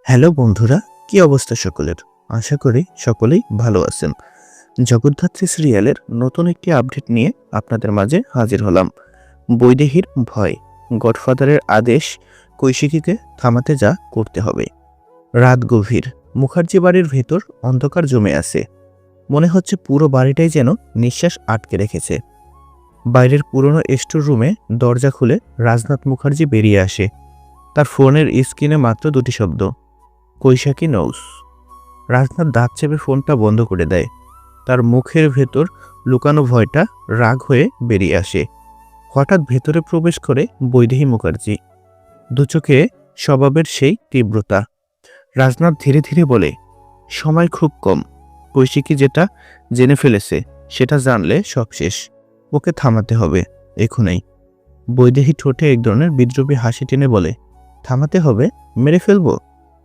Hello বন্ধুরা, কি অবস্থা সকলের? আশা করি সকলেই ভালো আছেন। জগদ্ধাত্রী সিরিয়ালের নতুন একটি আপডেট নিয়ে আপনাদের মাঝে হাজির হলাম। বৈদেহীর ভয়, গডফাদারের আদেশ, কৈশিকীকে থামাতে যা করতে হবে। রাত গভীর, মুখার্জি বাড়ির ভেতর অন্ধকার জমে আছে। মনে হচ্ছে পুরো বাড়িটাই যেন নিঃশ্বাস আটকে রেখেছে। বাইরের পুরনো স্টোর রুমে দরজা খুলে রাজনাথ মুখার্জি বেরিয়ে আসে। তার ফোনের স্ক্রিনে মাত্র দুটি শব্দ, কৈশাকি নৌস। রাজনাথ দাঁত চেপে ফোনটা বন্ধ করে দেয়। তার মুখের ভেতর লুকানো ভয়টা রাগ হয়ে বেরিয়ে আসে। হঠাৎ ভেতরে প্রবেশ করে বৈদেহী মুখার্জি, দু চোখে স্বভাবের সেই তীব্রতা। রাজনাথ ধীরে ধীরে বলে, সময় খুব কম। কৈশিকী যেটা জেনে ফেলেছে সেটা জানলে সব শেষ। ওকে থামাতে হবে এখনই। বৈদেহী ঠোঁটে এক ধরনের বিদ্রূপী হাসি টেনে বলে, থামাতে হবে? মেরে ফেলবো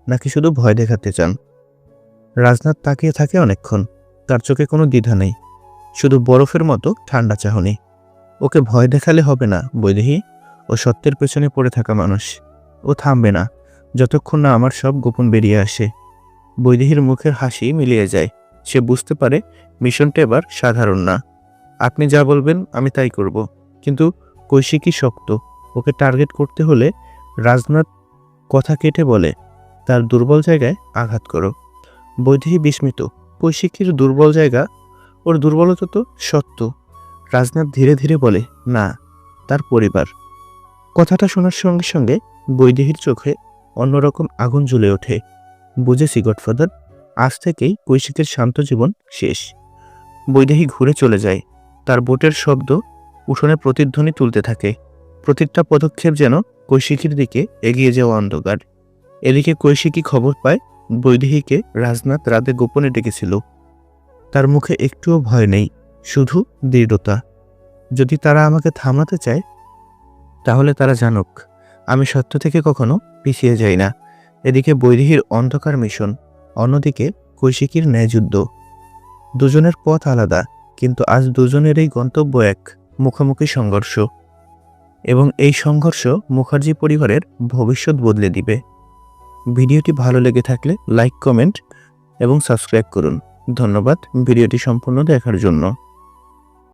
নাকি শুধু ভয় দেখাতে চান? রাজনাথ তাকিয়ে থাকে অনেকক্ষণ। তার চোখে কোনো দ্বিধা নেই, শুধু বরফের মতো ঠান্ডা চাহনি। ওকে ভয় দেখালে হবে না বৈদেহী। ও সত্যের পেছনে পড়ে থাকা মানুষ। ও থামবে না যতক্ষণ না আমার সব গোপন বেরিয়ে আসে। বৈদেহীর মুখের হাসি মিলিয়ে যায়। সে বুঝতে পারে মিশনটা এবার সাধারণ না। আপনি যা বলবেন আমি তাই করব, কিন্তু কৈশিকী শক্ত। ওকে টার্গেট করতে হলে রাজনাথ কথা কেটে বলে, তার দুর্বল জায়গায় আঘাত করো। বৈদেহী বিস্মিত। কৈশিকীর দুর্বল জায়গা? ওর দুর্বলতা তো সত্য। রাজনাথ ধীরে ধীরে বলে, না, তার পরিবার। কথাটা শোনার সঙ্গে সঙ্গে বৈদেহীর চোখে অন্যরকম আগুন জ্বলে ওঠে। বুঝেছি গডফাদার, আজ থেকেই কৈশিকের শান্ত জীবন শেষ। বৈদেহী ঘুরে চলে যায়। তার বুটের শব্দ উঠোনে প্রতিধ্বনি তুলতে থাকে। প্রতিটা পদক্ষেপ যেন কৈশিকীর দিকে এগিয়ে যাওয়া অন্ধকার। এদিকে কৈশিকী খবর পায় বৈদেহীকে রাজনাথ রাতে গোপনে ডেকেছিল। তার মুখে একটুও ভয় নেই, শুধু দৃঢ়তা। যদি তারা আমাকে থামাতে চায় তাহলে তারা জানুক আমি সত্য থেকে কখনো পিছিয়ে যাই না। এদিকে বৈদেহীর অন্ধকার মিশন, অন্যদিকে কৈশিকীর ন্যায়যুদ্ধ। দুজনের পথ আলাদা, কিন্তু আজ দুজনেরই গন্তব্য এক, মুখোমুখি সংঘর্ষ। এবং এই সংঘর্ষ মুখার্জি পরিবারের ভবিষ্যৎ বদলে দিবে। ভিডিওটি ভালো লেগে থাকলে লাইক, কমেন্ট এবং সাবস্ক্রাইব করুন। ধন্যবাদ ভিডিওটি সম্পূর্ণ দেখার জন্য।